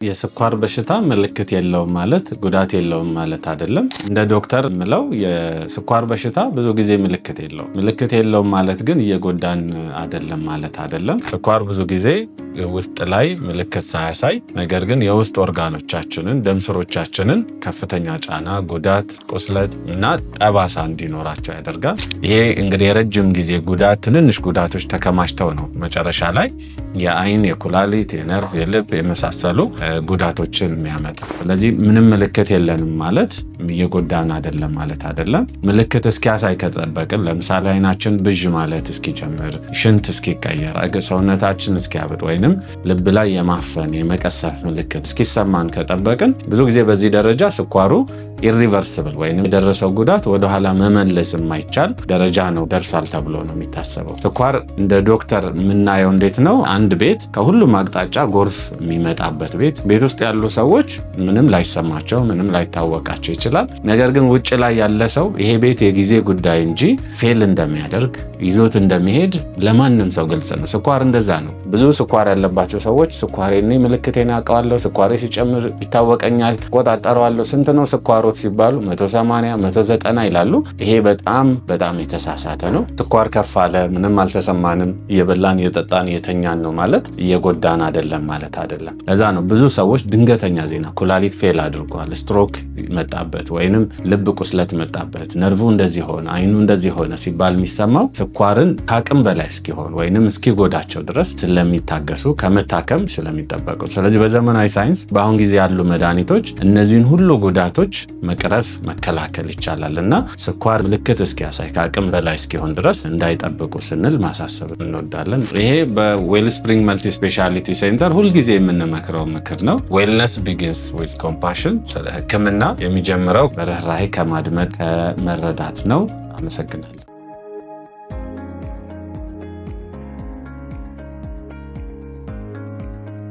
የስኳር በሽታ ምልክት የለውም ማለት ጉዳት የለውም ማለት አይደለም። እንደ ዶክተር ምለው የስኳር በሽታ ብዙ ጊዜ ምልክት የለውም ማለት ግን እየጎዳን አይደለም ማለት አይደለም። ስኳር ብዙ ጊዜ ውስጥ ላይ ምልክት ሳያሳይ ነገር ግን የውስጥ ኦርጋኖቻችንን ደም ስሮቻችንን ከፍተኛ ጫና፣ ጉዳት፣ ቁስለት እና ጠባሳ እንዲኖራቸው ያደርጋል። ይሄ እንግዲህ የረጅም ጊዜ ጉዳት ትንንሽ ጉዳቶች ተከማችተው ነው መጨረሻ ላይ የአይን፣ የኩላሊት፣ የነርቭ፣ የልብ የመሳሰሉ ጉዳቶችን የሚያመጣ። ስለዚህ ምንም ምልክት የለንም ማለት እየጎዳን አይደለም ማለት አይደለም። ምልክት እስኪያሳይ ከጠበቅን ለምሳሌ አይናችን ብዥ ማለት እስኪጀምር፣ ሽንት እስኪቀየር፣ ሰውነታችን እስኪያብጥ ወይንም ልብ ላይ የማፈን የመቀሰፍ ምልክት እስኪሰማን ከጠበቅን ብዙ ጊዜ በዚህ ደረጃ ስኳሩ ኢሪቨርሲብል ወይንም የደረሰው ጉዳት ወደኋላ መመለስ የማይቻል ደረጃ ነው ደርሷል ተብሎ ነው የሚታሰበው። ስኳር እንደ ዶክተር የምናየው እንዴት ነው? አንድ ቤት ከሁሉም አቅጣጫ ጎርፍ የሚመጣበት ቤት ውስጥ ያሉ ሰዎች ምንም ላይሰማቸው ምንም ላይታወቃቸው ይችላል። ነገር ግን ውጭ ላይ ያለ ሰው ይሄ ቤት የጊዜ ጉዳይ እንጂ ፌል እንደሚያደርግ ይዞት እንደሚሄድ ለማንም ሰው ግልጽ ነው። ስኳር እንደዛ ነው። ብዙ ስኳር ያለባቸው ሰዎች ስኳሬን ምልክቴን አውቀዋለሁ፣ ስኳሬ ሲጨምር ይታወቀኛል፣ ቆጣጠረዋለሁ፣ ስንት ነው ስኳሩ ሲባሉ 180 190 ይላሉ። ይሄ በጣም የተሳሳተ ነው። ስኳር ከፍ አለ ምንም አልተሰማንም እየበላን እየጠጣን እየተኛን ነው ማለት እየጎዳን አይደለም ማለት አይደለም። ለዛ ነው ብዙ ሰዎች ድንገተኛ ዜና ኩላሊት ፌል አድርጓል፣ ስትሮክ መጣበት ወይንም ልብ ቁስለት መጣበት፣ ነርቭ እንደዚህ ሆነ፣ አይኑ እንደዚህ ሆነ ሲባል የሚሰማው ስኳርን ከአቅም በላይ እስኪሆን ወይንም እስኪጎዳቸው ድረስ ስለሚታገሱ ከመታከም ስለሚጠበቁ። ስለዚህ በዘመናዊ ሳይንስ በአሁን ጊዜ ያሉ መድኃኒቶች እነዚህን ሁሉ ጉዳቶች መቅረፍ መከላከል ይቻላል እና ስኳር ምልክት እስኪያሳይ ከአቅም በላይ እስኪሆን ድረስ እንዳይጠብቁ ስንል ማሳሰብ እንወዳለን። ይሄ በዌልስፕሪንግ መልቲ ስፔሻሊቲ ሴንተር ሁልጊዜ የምንመክረው ምክር ነው። ዌልነስ ቢጊንስ ዊዝ ኮምፓሽን። ሕክምና የሚጀምረው በርህራሄ ከማድመጥ ከመረዳት ነው። አመሰግናለሁ።